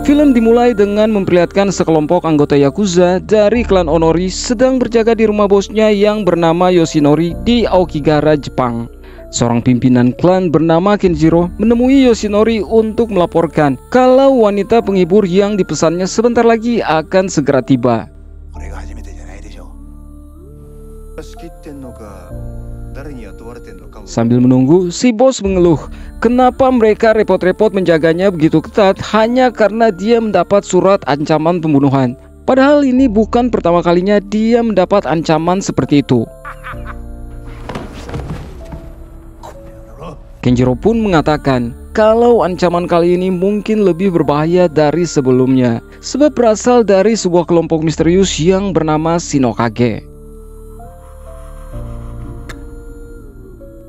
Film dimulai dengan memperlihatkan sekelompok anggota Yakuza dari klan Onori sedang berjaga di rumah bosnya yang bernama Yoshinori di Aokigahara, Jepang. Seorang pimpinan klan bernama Kenjiro menemui Yoshinori untuk melaporkan kalau wanita penghibur yang dipesannya sebentar lagi akan segera tiba. Sambil menunggu, si bos mengeluh kenapa mereka repot-repot menjaganya begitu ketat hanya karena dia mendapat surat ancaman pembunuhan. Padahal ini bukan pertama kalinya dia mendapat ancaman seperti itu. Kenjiro pun mengatakan kalau ancaman kali ini mungkin lebih berbahaya dari sebelumnya, sebab berasal dari sebuah kelompok misterius yang bernama Shinokage.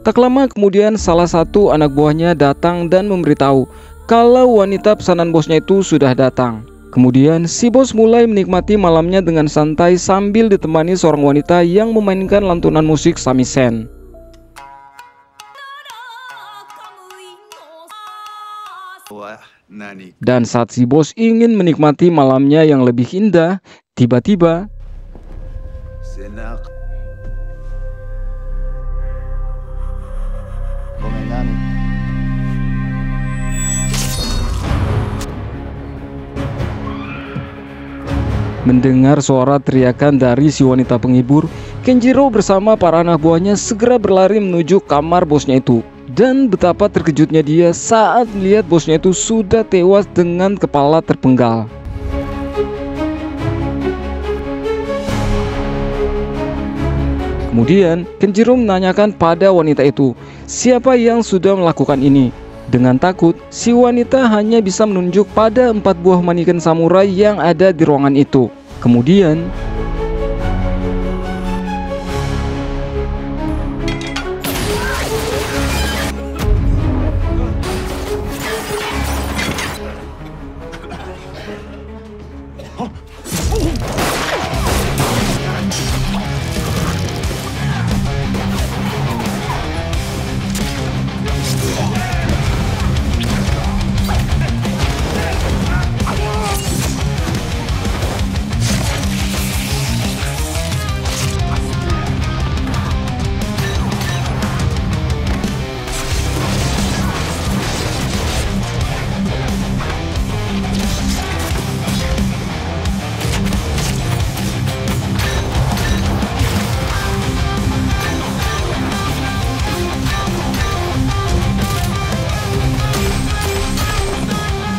Tak lama kemudian salah satu anak buahnya datang dan memberitahu kalau wanita pesanan bosnya itu sudah datang. Kemudian si bos mulai menikmati malamnya dengan santai sambil ditemani seorang wanita yang memainkan lantunan musik shamisen. Dan saat si bos ingin menikmati malamnya yang lebih indah, tiba-tiba mendengar suara teriakan dari si wanita penghibur, Kenjiro bersama para anak buahnya segera berlari menuju kamar bosnya itu. Dan betapa terkejutnya dia saat melihat bosnya itu sudah tewas dengan kepala terpenggal. Kemudian Kenjiro menanyakan pada wanita itu siapa yang sudah melakukan ini. Dengan takut, si wanita hanya bisa menunjuk pada 4 buah mannequin samurai yang ada di ruangan itu. Kemudian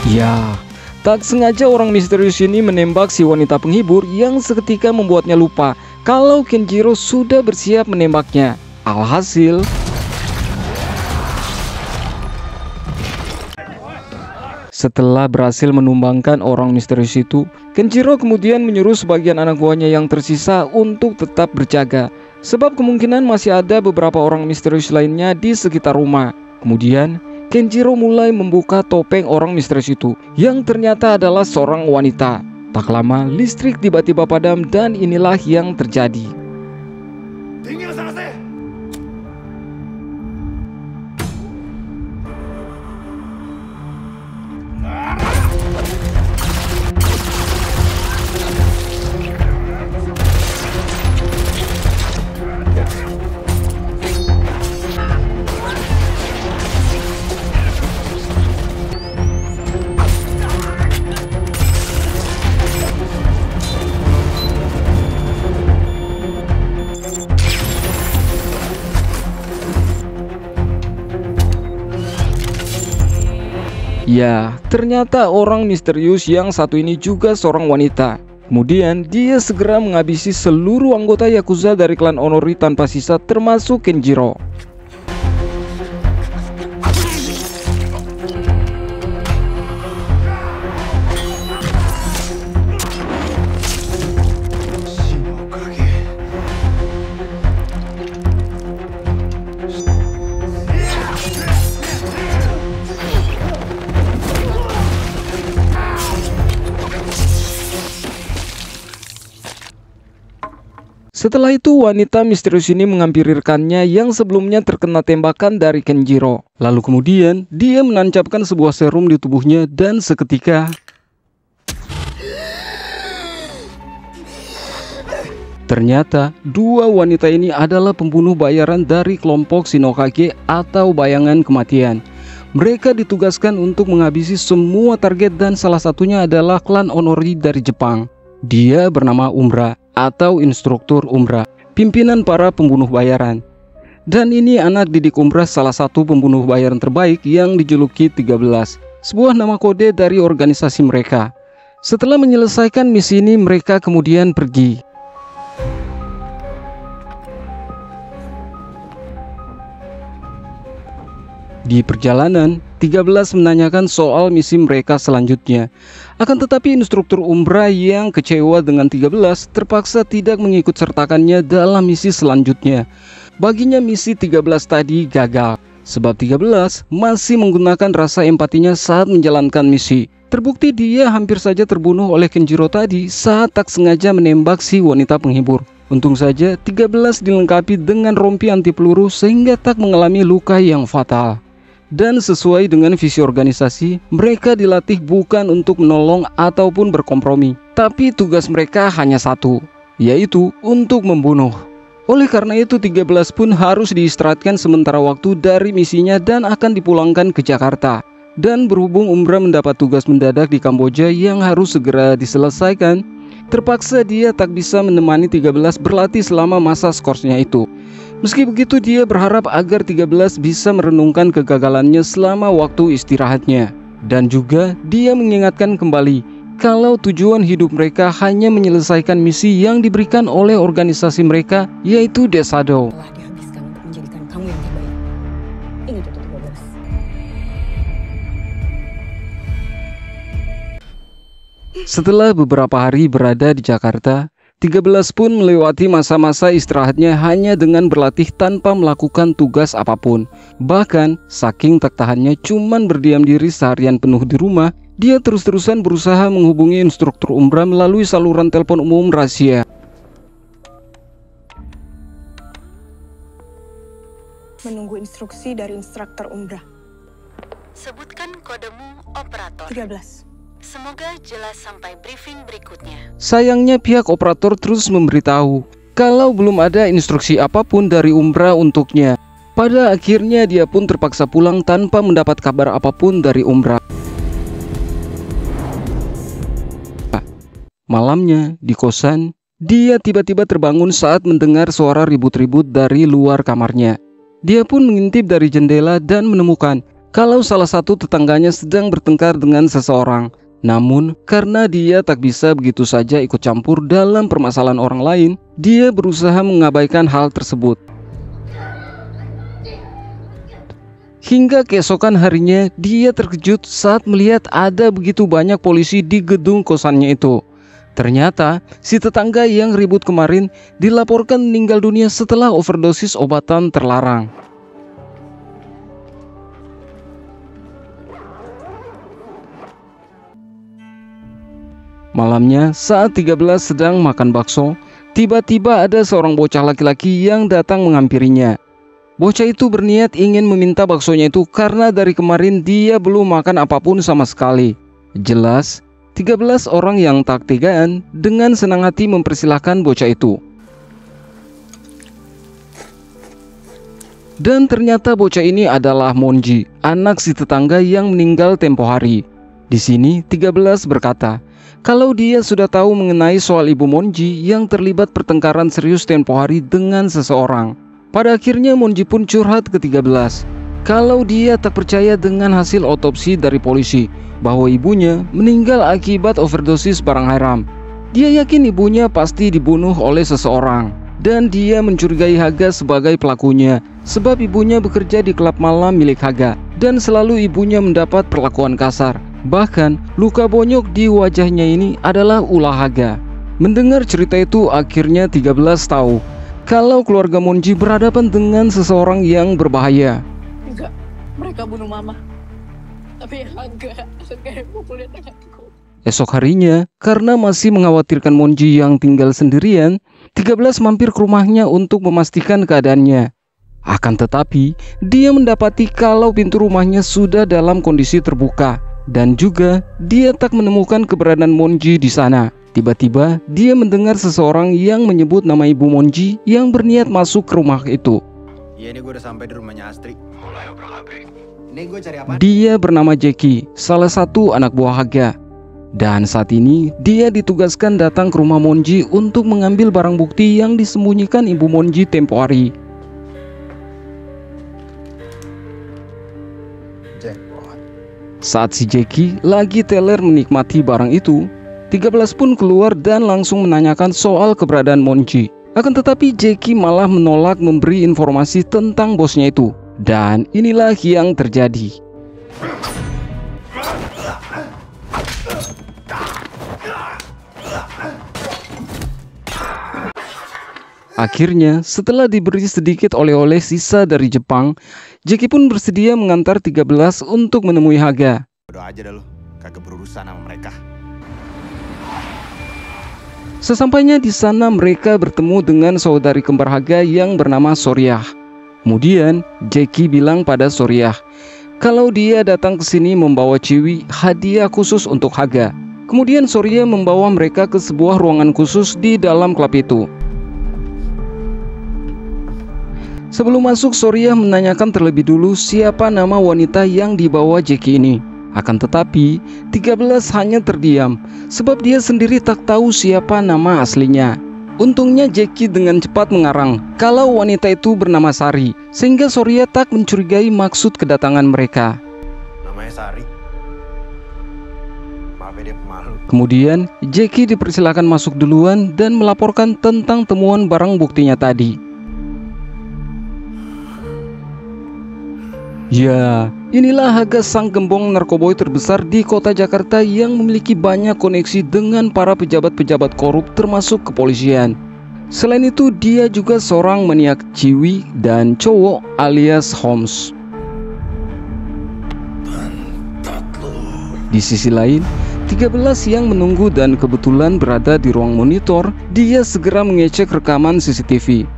ya, tak sengaja orang misterius ini menembak si wanita penghibur yang seketika membuatnya lupa kalau Kenjiro sudah bersiap menembaknya. Alhasil, setelah berhasil menumbangkan orang misterius itu, Kenjiro kemudian menyuruh sebagian anak buahnya yang tersisa untuk tetap berjaga, sebab kemungkinan masih ada beberapa orang misterius lainnya di sekitar rumah. Kemudian Kenjiro mulai membuka topeng orang misterius itu yang ternyata adalah seorang wanita. Tak lama listrik tiba-tiba padam dan inilah yang terjadi. Ya, ternyata orang misterius yang satu ini juga seorang wanita. Kemudian dia segera menghabisi seluruh anggota Yakuza dari klan Onori tanpa sisa, termasuk Kenjiro. Setelah itu wanita misterius ini menghampiri rekannya yang sebelumnya terkena tembakan dari Kenjiro. Lalu kemudian dia menancapkan sebuah serum di tubuhnya dan seketika Ternyata dua wanita ini adalah pembunuh bayaran dari kelompok Shinokage atau bayangan kematian. Mereka ditugaskan untuk menghabisi semua target dan salah satunya adalah klan Onori dari Jepang. Dia bernama Umbra atau instruktur Umbra, pimpinan para pembunuh bayaran. Dan ini anak didik Umbra, salah satu pembunuh bayaran terbaik yang dijuluki 13, sebuah nama kode dari organisasi mereka. Setelah menyelesaikan misi ini, mereka kemudian pergi. Di perjalanan, 13 menanyakan soal misi mereka selanjutnya. Akan tetapi instruktur Umbra yang kecewa dengan 13 terpaksa tidak mengikut sertakannya dalam misi selanjutnya. Baginya misi 13 tadi gagal, sebab 13 masih menggunakan rasa empatinya saat menjalankan misi. Terbukti dia hampir saja terbunuh oleh Kenjiro tadi saat tak sengaja menembak si wanita penghibur. Untung saja 13 dilengkapi dengan rompi anti peluru sehingga tak mengalami luka yang fatal. Dan sesuai dengan visi organisasi, mereka dilatih bukan untuk menolong ataupun berkompromi, tapi tugas mereka hanya satu, yaitu untuk membunuh. Oleh karena itu 13 pun harus diistirahatkan sementara waktu dari misinya dan akan dipulangkan ke Jakarta. Dan berhubung Umbra mendapat tugas mendadak di Kamboja yang harus segera diselesaikan, terpaksa dia tak bisa menemani 13 berlatih selama masa skorsnya itu. Meski begitu, dia berharap agar 13 bisa merenungkan kegagalannya selama waktu istirahatnya. Dan juga dia mengingatkan kembali kalau tujuan hidup mereka hanya menyelesaikan misi yang diberikan oleh organisasi mereka, yaitu Desado. Telah dihabiskan untuk menjadikan kamu yang terbaik. Ingat itu 13. Setelah beberapa hari berada di Jakarta, 13 pun melewati masa-masa istirahatnya hanya dengan berlatih tanpa melakukan tugas apapun. Bahkan, saking tak tahannya cuman berdiam diri seharian penuh di rumah, dia terus-terusan berusaha menghubungi instruktur Umbra melalui saluran telepon umum rahasia. Menunggu instruksi dari instruktur Umbra. Sebutkan kodemu operator. 13. Semoga jelas sampai briefing berikutnya. Sayangnya pihak operator terus memberitahu kalau belum ada instruksi apapun dari Umbra untuknya. Pada akhirnya dia pun terpaksa pulang tanpa mendapat kabar apapun dari Umbra. Malamnya di kosan, dia tiba-tiba terbangun saat mendengar suara ribut-ribut dari luar kamarnya. Dia pun mengintip dari jendela dan menemukan kalau salah satu tetangganya sedang bertengkar dengan seseorang. Namun, karena dia tak bisa begitu saja ikut campur dalam permasalahan orang lain, dia berusaha mengabaikan hal tersebut. Hingga keesokan harinya, dia terkejut saat melihat ada begitu banyak polisi di gedung kosannya itu. Ternyata, si tetangga yang ribut kemarin dilaporkan meninggal dunia setelah overdosis obatan terlarang. Malamnya, saat 13 sedang makan bakso, tiba-tiba ada seorang bocah laki-laki yang datang menghampirinya. Bocah itu berniat ingin meminta baksonya itu karena dari kemarin dia belum makan apapun sama sekali. Jelas, 13 orang yang tak tegaan dengan senang hati mempersilahkan bocah itu. Dan ternyata bocah ini adalah Monji, anak si tetangga yang meninggal tempo hari. Di sini 13 berkata kalau dia sudah tahu mengenai soal ibu Monji yang terlibat pertengkaran serius tempo hari dengan seseorang. Pada akhirnya Monji pun curhat ke 13 kalau dia tak percaya dengan hasil otopsi dari polisi bahwa ibunya meninggal akibat overdosis barang haram. Dia yakin ibunya pasti dibunuh oleh seseorang dan dia mencurigai Haga sebagai pelakunya sebab ibunya bekerja di klub malam milik Haga dan selalu ibunya mendapat perlakuan kasar. Bahkan luka bonyok di wajahnya ini adalah ulah Haga. Mendengar cerita itu akhirnya 13 tahu kalau keluarga Monji berhadapan dengan seseorang yang berbahaya. Enggak, mereka bunuh mama. Tapi Haga yang mukulin anakku. Esok harinya, karena masih mengkhawatirkan Monji yang tinggal sendirian, 13 mampir ke rumahnya untuk memastikan keadaannya. Akan tetapi, dia mendapati kalau pintu rumahnya sudah dalam kondisi terbuka. Dan juga dia tak menemukan keberadaan Monji di sana. Tiba-tiba dia mendengar seseorang yang menyebut nama Ibu Monji yang berniat masuk ke rumah itu. Iya, ini gue udah sampai di rumahnya Astri. Mulai obrak-abrik. Ini gue cari apa? Dia bernama Jackie, salah satu anak buah Haga. Dan saat ini dia ditugaskan datang ke rumah Monji untuk mengambil barang bukti yang disembunyikan Ibu Monji tempo hari. Saat si Jackie lagi teler menikmati barang itu, 13 pun keluar dan langsung menanyakan soal keberadaan Monji. Akan tetapi Jackie malah menolak memberi informasi tentang bosnya itu. Dan inilah yang terjadi. Akhirnya, setelah diberi sedikit oleh-oleh sisa dari Jepang, Jackie pun bersedia mengantar 13 untuk menemui Haga. Udah aja dah lu, kagak berurusan sama mereka. Sesampainya di sana mereka bertemu dengan saudari kembar Haga yang bernama Soriah. Kemudian Jackie bilang pada Soriah kalau dia datang ke sini membawa Ciwi hadiah khusus untuk Haga. Kemudian Soriah membawa mereka ke sebuah ruangan khusus di dalam klub itu. Sebelum masuk, Soriah menanyakan terlebih dulu siapa nama wanita yang dibawa Jackie ini. Akan tetapi 13 hanya terdiam sebab dia sendiri tak tahu siapa nama aslinya. Untungnya Jackie dengan cepat mengarang kalau wanita itu bernama Sari, sehingga Soriah tak mencurigai maksud kedatangan mereka. Namanya Sari. Maaf ya, dia pemalu. Kemudian Jackie dipersilakan masuk duluan dan melaporkan tentang temuan barang buktinya tadi. Ya, inilah Haga, sang gembong narkoboy terbesar di kota Jakarta yang memiliki banyak koneksi dengan para pejabat-pejabat korup termasuk kepolisian. Selain itu, dia juga seorang maniak ciwi dan cowok alias Holmes. Di sisi lain, 13 yang menunggu dan kebetulan berada di ruang monitor, dia segera mengecek rekaman CCTV.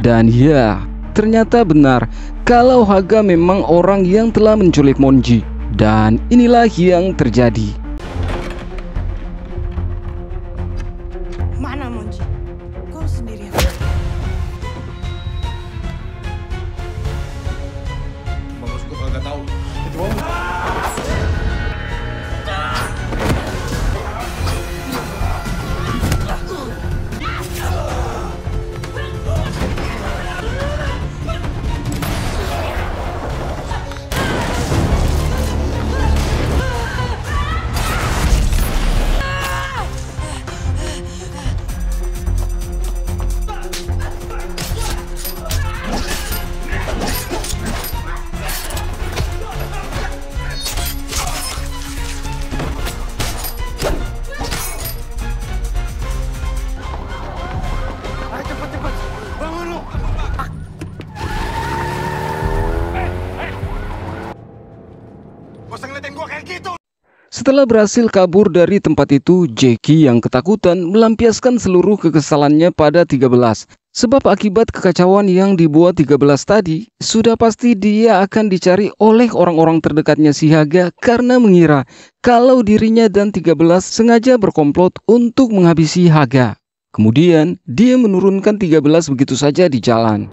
Dan ya, ternyata benar kalau Haga memang orang yang telah menculik Monji. Dan inilah yang terjadi. Mana Monji? Kau sendirian. Bos gue kagak tahu. Itu Setelah berhasil kabur dari tempat itu, Jackie yang ketakutan melampiaskan seluruh kekesalannya pada 13. Sebab akibat kekacauan yang dibuat 13 tadi, sudah pasti dia akan dicari oleh orang-orang terdekatnya si Haga karena mengira kalau dirinya dan 13 sengaja berkomplot untuk menghabisi Haga. Kemudian, dia menurunkan 13 begitu saja di jalan.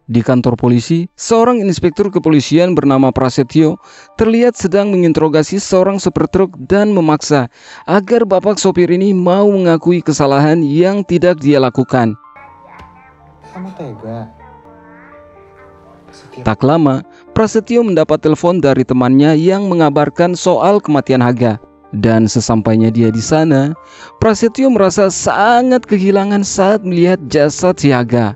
Di kantor polisi, seorang inspektur kepolisian bernama Prasetyo terlihat sedang menginterogasi seorang sopir truk dan memaksa agar bapak sopir ini mau mengakui kesalahan yang tidak dia lakukan. Kamu tega? Tak lama, Prasetyo mendapat telepon dari temannya yang mengabarkan soal kematian Haga. Dan sesampainya dia di sana, Prasetyo merasa sangat kehilangan saat melihat jasad si Haga.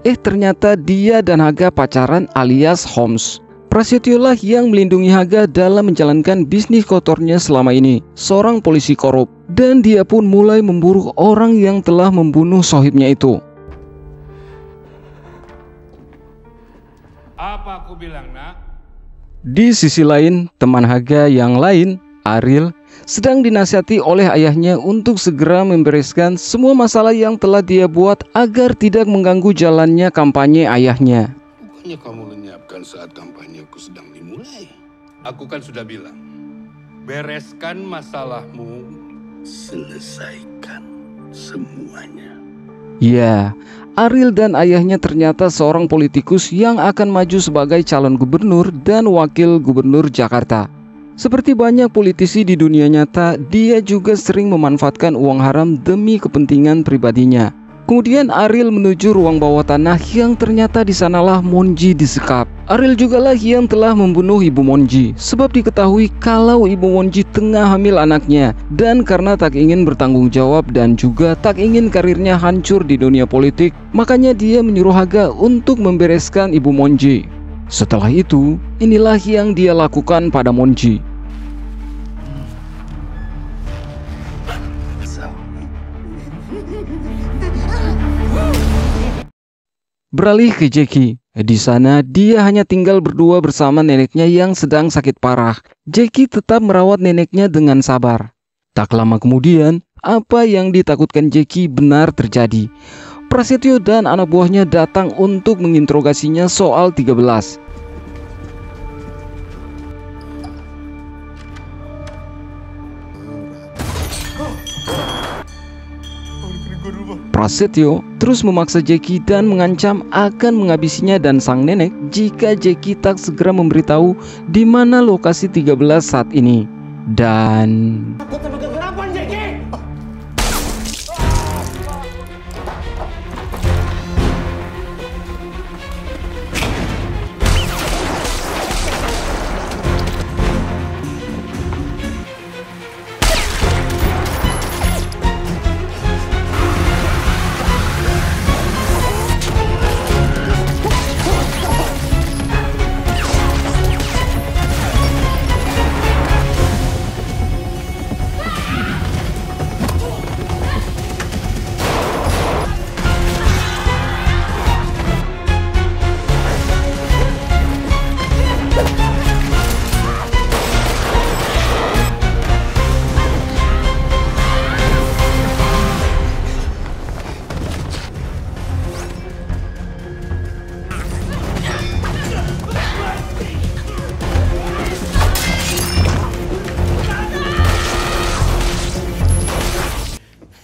Ternyata dia dan Haga pacaran alias Holmes. Prasetyo lah yang melindungi Haga dalam menjalankan bisnis kotornya selama ini, seorang polisi korup. Dan dia pun mulai memburu orang yang telah membunuh sohibnya itu. Apa aku bilang, nak? Di sisi lain, teman Haga yang lain, Ariel, sedang dinasihati oleh ayahnya untuk segera membereskan semua masalah yang telah dia buat agar tidak mengganggu jalannya kampanye ayahnya. Bukannya kamu lenyapkan saat kampanyeku sedang dimulai? Aku kan sudah bilang, bereskan masalahmu, selesaikan semuanya. Ya, Ariel dan ayahnya ternyata seorang politikus yang akan maju sebagai calon gubernur dan wakil gubernur Jakarta. Seperti banyak politisi di dunia nyata, dia juga sering memanfaatkan uang haram demi kepentingan pribadinya. Kemudian Ariel menuju ruang bawah tanah yang ternyata di sanalah Monji disekap. Ariel jugalah yang telah membunuh ibu Monji, sebab diketahui kalau ibu Monji tengah hamil anaknya. Dan karena tak ingin bertanggung jawab dan juga tak ingin karirnya hancur di dunia politik, makanya dia menyuruh Haga untuk membereskan ibu Monji. Setelah itu, inilah yang dia lakukan pada Monji. Beralih ke Jackie. Di sana dia hanya tinggal berdua bersama neneknya yang sedang sakit parah. Jackie tetap merawat neneknya dengan sabar. Tak lama kemudian, apa yang ditakutkan Jackie benar terjadi. Prasetyo dan anak buahnya datang untuk menginterogasinya soal 13. Prasetyo terus memaksa Jackie dan mengancam akan menghabisinya dan sang nenek jika Jackie tak segera memberitahu di mana lokasi 13 saat ini. Dan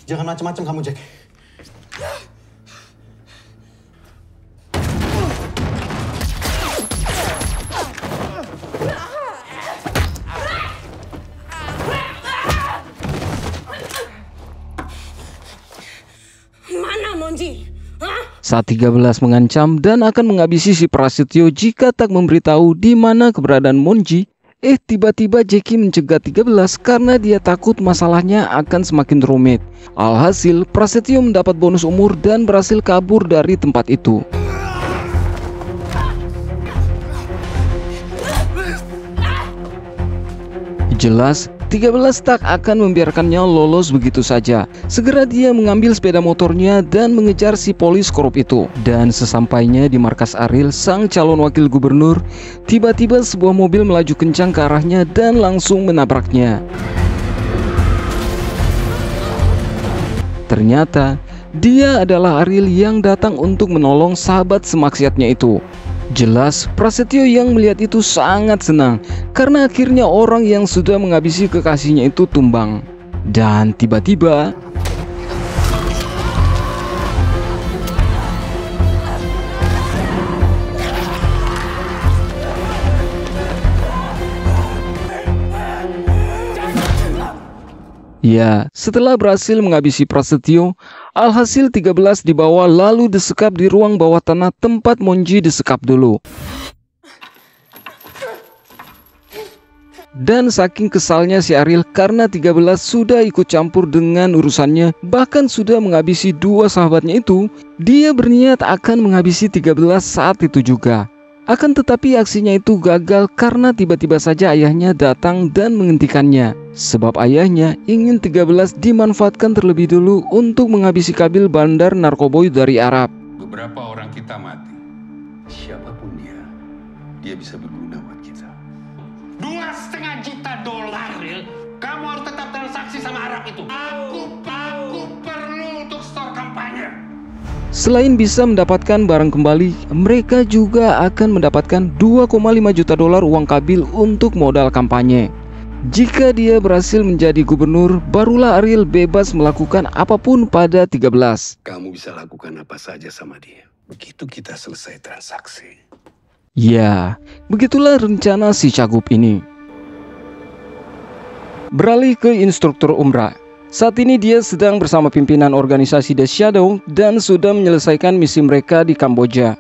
Jangan macam-macam kamu, Jack. Mana Monji? saat 13 mengancam dan akan menghabisi si Prasetyo jika tak memberitahu di mana keberadaan Monji, tiba-tiba Jackie mencegah 13 karena dia takut masalahnya akan semakin rumit. Alhasil, Prasetyo mendapat bonus umur dan berhasil kabur dari tempat itu. Jelas, 13 tak akan membiarkannya lolos begitu saja. Segera dia mengambil sepeda motornya dan mengejar si polis korup itu. Dan sesampainya di markas Ariel, sang calon wakil gubernur, tiba-tiba sebuah mobil melaju kencang ke arahnya dan langsung menabraknya. Ternyata, dia adalah Ariel yang datang untuk menolong sahabat semaksiatnya itu. Jelas, Prasetyo yang melihat itu sangat senang karena akhirnya orang yang sudah menghabisi kekasihnya itu tumbang. Dan tiba-tiba ya, setelah berhasil menghabisi Prasetyo, alhasil 13 dibawa lalu disekap di ruang bawah tanah tempat Monji disekap dulu. Dan saking kesalnya si Ariel karena 13 sudah ikut campur dengan urusannya, bahkan sudah menghabisi dua sahabatnya itu, dia berniat akan menghabisi 13 saat itu juga. Akan tetapi aksinya itu gagal karena tiba-tiba saja ayahnya datang dan menghentikannya. Sebab ayahnya ingin 13 dimanfaatkan terlebih dulu untuk menghabisi kabil bandar narkoboy dari Arab. Beberapa orang kita mati. Siapapun dia bisa berguna buat kita. $2,5 juta, Ril. Kamu harus tetap transaksi sama Arab itu. Aku perlu untuk store kampanye. Selain bisa mendapatkan barang kembali, mereka juga akan mendapatkan 2,5 juta dolar uang Qabil untuk modal kampanye. Jika dia berhasil menjadi gubernur, barulah Ariel bebas melakukan apapun pada 13. Kamu bisa lakukan apa saja sama dia. Begitu kita selesai transaksi. Ya, begitulah rencana si Cagup ini. Beralih ke instruktur umrah. Saat ini dia sedang bersama pimpinan organisasi The Shadow dan sudah menyelesaikan misi mereka di Kamboja.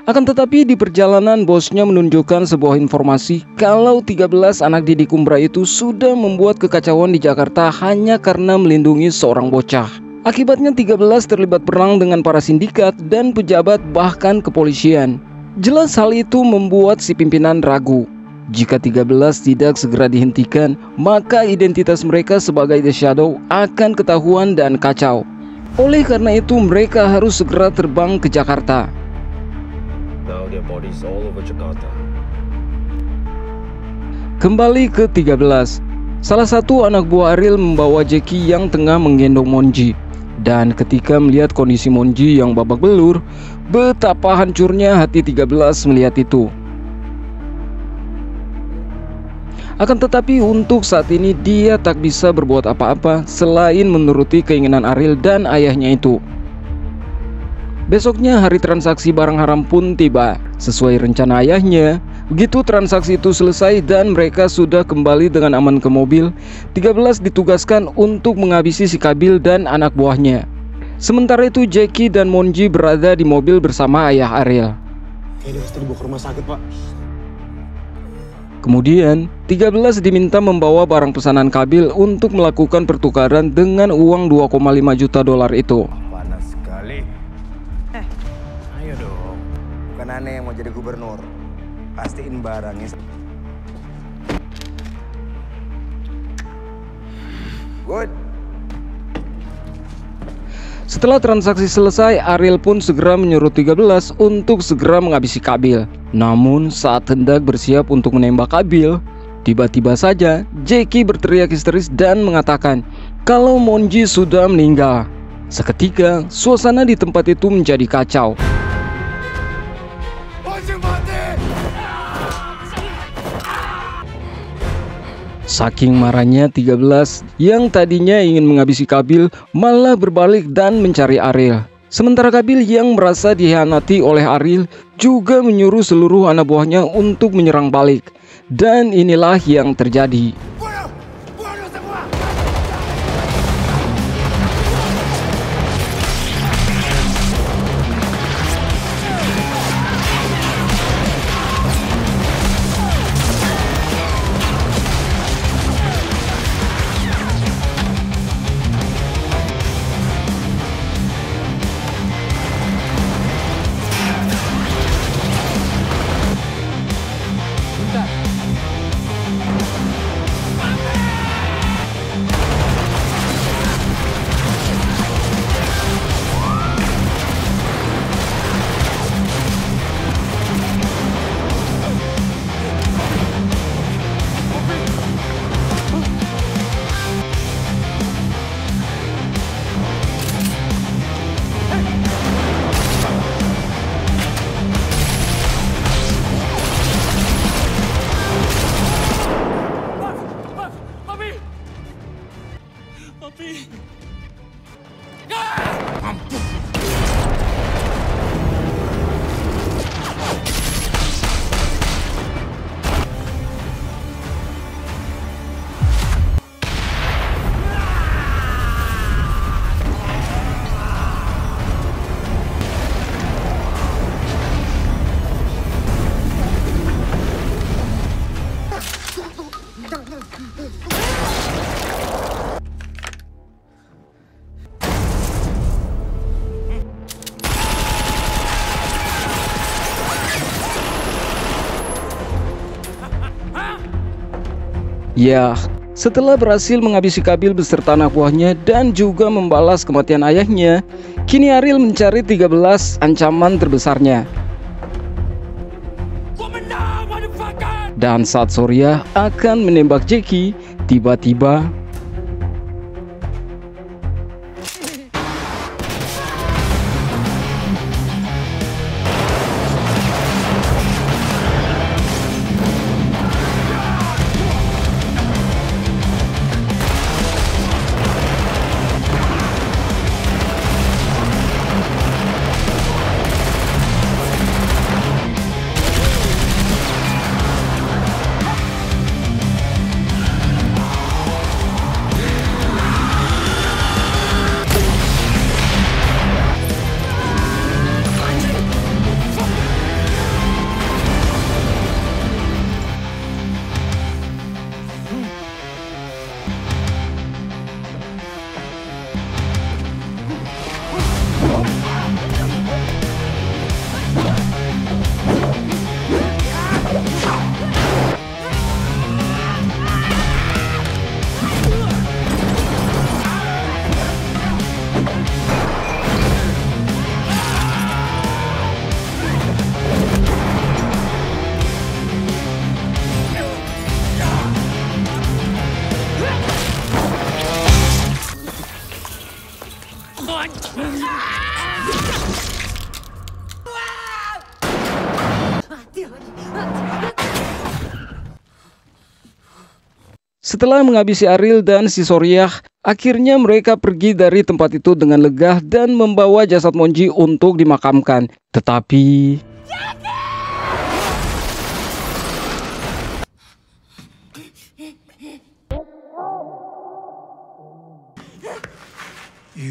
Akan tetapi di perjalanan bosnya menunjukkan sebuah informasi kalau 13 anak didik umrah itu sudah membuat kekacauan di Jakarta hanya karena melindungi seorang bocah. Akibatnya 13 terlibat perang dengan para sindikat dan pejabat bahkan kepolisian. Jelas hal itu membuat si pimpinan ragu. Jika 13 tidak segera dihentikan, maka identitas mereka sebagai The Shadow akan ketahuan dan kacau. Oleh karena itu mereka harus segera terbang ke Jakarta. Kembali ke 13. Salah satu anak buah Ariel membawa Jackie yang tengah menggendong Monji. Dan ketika melihat kondisi Monji yang babak belur, betapa hancurnya hati 13 melihat itu. Akan tetapi untuk saat ini dia tak bisa berbuat apa-apa selain menuruti keinginan Ariel dan ayahnya itu. Besoknya hari transaksi barang haram pun tiba. Sesuai rencana ayahnya, begitu transaksi itu selesai dan mereka sudah kembali dengan aman ke mobil, 13 ditugaskan untuk menghabisi si Qabil dan anak buahnya. Sementara itu Jackie dan Monji berada di mobil bersama ayah Ariel. Dia pasti dibawa ke rumah sakit, Pak. Kemudian 13 diminta membawa barang pesanan Qabil untuk melakukan pertukaran dengan uang 2,5 juta dolar itu. Panas sekali. Ayo dong. Bukan aneh yang mau jadi gubernur. Pastiin barangnya. Good. Setelah transaksi selesai, Ariel pun segera menyuruh 13 untuk segera menghabisi Qabil. Namun saat hendak bersiap untuk menembak Qabil, tiba-tiba saja Jackie berteriak histeris dan mengatakan kalau Monji sudah meninggal. Seketika suasana di tempat itu menjadi kacau. Saking marahnya 13 yang tadinya ingin menghabisi Qabil malah berbalik dan mencari Ariel. Sementara Qabil yang merasa dikhianati oleh Ariel juga menyuruh seluruh anak buahnya untuk menyerang balik. Dan inilah yang terjadi. Ya, setelah berhasil menghabisi Qabil beserta anak buahnya dan juga membalas kematian ayahnya, kini Ariel mencari 13 ancaman terbesarnya. Dan saat Soriah akan menembak Jackie, tiba-tiba setelah menghabisi Ariel dan si Soriah, akhirnya mereka pergi dari tempat itu dengan lega dan membawa jasad Monji untuk dimakamkan. Tetapi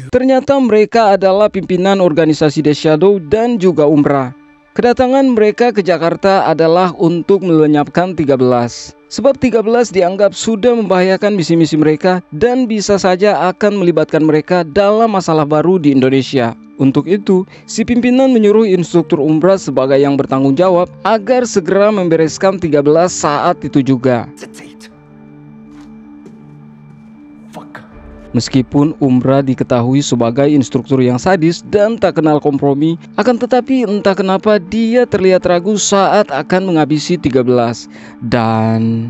ternyata mereka adalah pimpinan organisasi The Shadow dan juga Umbra. Kedatangan mereka ke Jakarta adalah untuk melenyapkan 13. Sebab 13 dianggap sudah membahayakan misi-misi mereka dan bisa saja akan melibatkan mereka dalam masalah baru di Indonesia. Untuk itu, si pimpinan menyuruh instruktur Umbra sebagai yang bertanggung jawab agar segera membereskan 13 saat itu juga. Meskipun Umbra diketahui sebagai instruktur yang sadis dan tak kenal kompromi, akan tetapi entah kenapa dia terlihat ragu saat akan menghabisi 13. Dan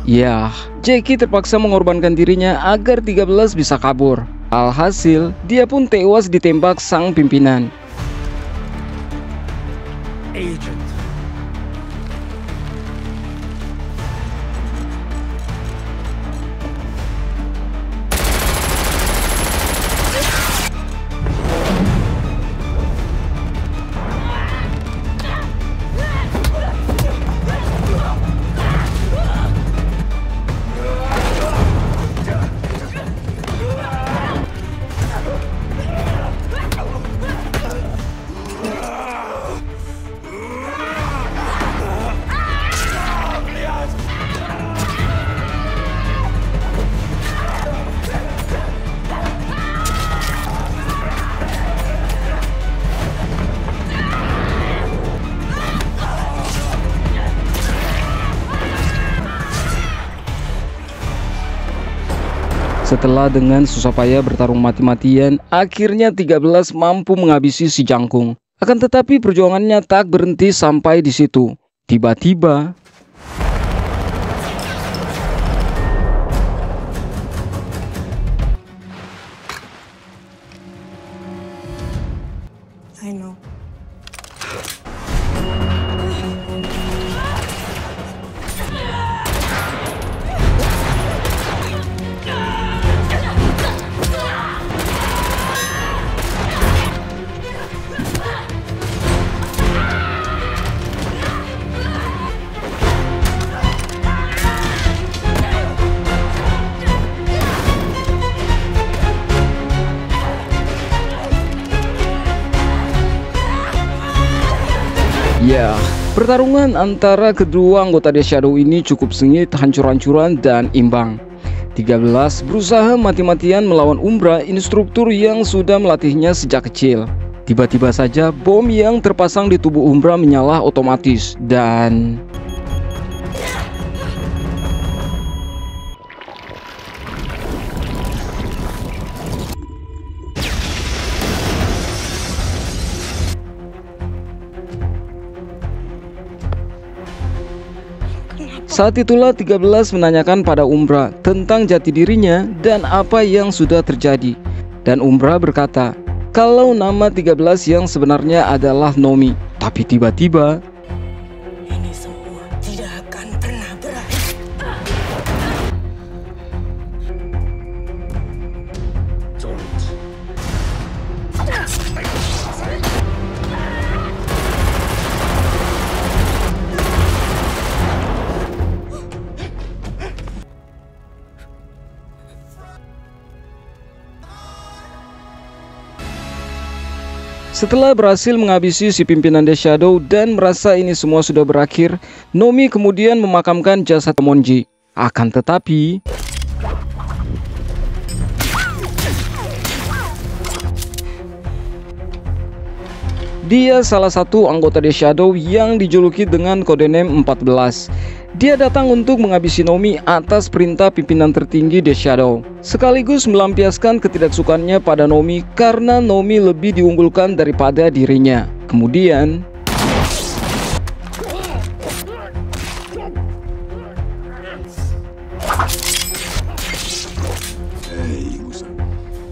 ya, Jackie terpaksa mengorbankan dirinya agar 13 bisa kabur. Alhasil, dia pun tewas ditembak sang pimpinan. Agent. Setelah dengan susah payah bertarung mati-matian, akhirnya 13 mampu menghabisi si Jangkung. Akan tetapi perjuangannya tak berhenti sampai di situ. Tiba-tiba I know. ya, pertarungan antara kedua anggota The Shadow ini cukup sengit, hancur-hancuran, dan imbang. 13 berusaha mati-matian melawan Umbra, instruktur yang sudah melatihnya sejak kecil. Tiba-tiba saja bom yang terpasang di tubuh Umbra menyala otomatis dan Saat itulah 13 menanyakan pada Umbra tentang jati dirinya dan apa yang sudah terjadi. Dan Umbra berkata, kalau nama 13 yang sebenarnya adalah Nomi. Tapi tiba-tiba ini semua tidak akan pernah berakhir. Setelah berhasil menghabisi si pimpinan The Shadow dan merasa ini semua sudah berakhir, Nomi kemudian memakamkan jasad Monji. Akan tetapi dia salah satu anggota The Shadow yang dijuluki dengan kode name 14. Dia datang untuk menghabisi Nomi atas perintah pimpinan tertinggi The Shadow, sekaligus melampiaskan ketidaksukaannya pada Nomi karena Nomi lebih diunggulkan daripada dirinya. Kemudian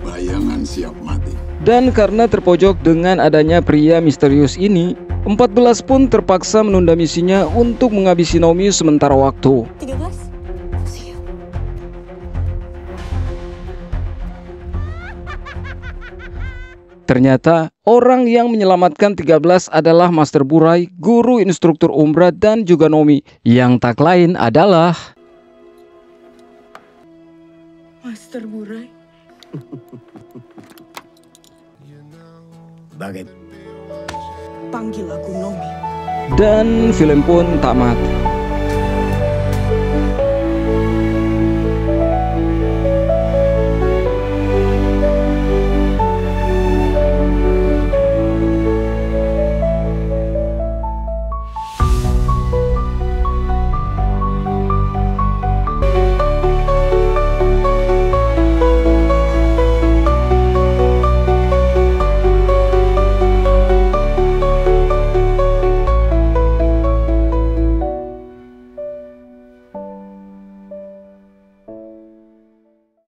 bayangan siap mati. Dan karena terpojok dengan adanya pria misterius ini, 14 pun terpaksa menunda misinya untuk menghabisi Nomi sementara waktu. 13? Siap. Ternyata orang yang menyelamatkan 13 adalah Master Burai, guru instruktur Umbra dan juga Nomi, yang tak lain adalah Master Burai. Baget. Panggil aku Nomi. dan film pun tamat.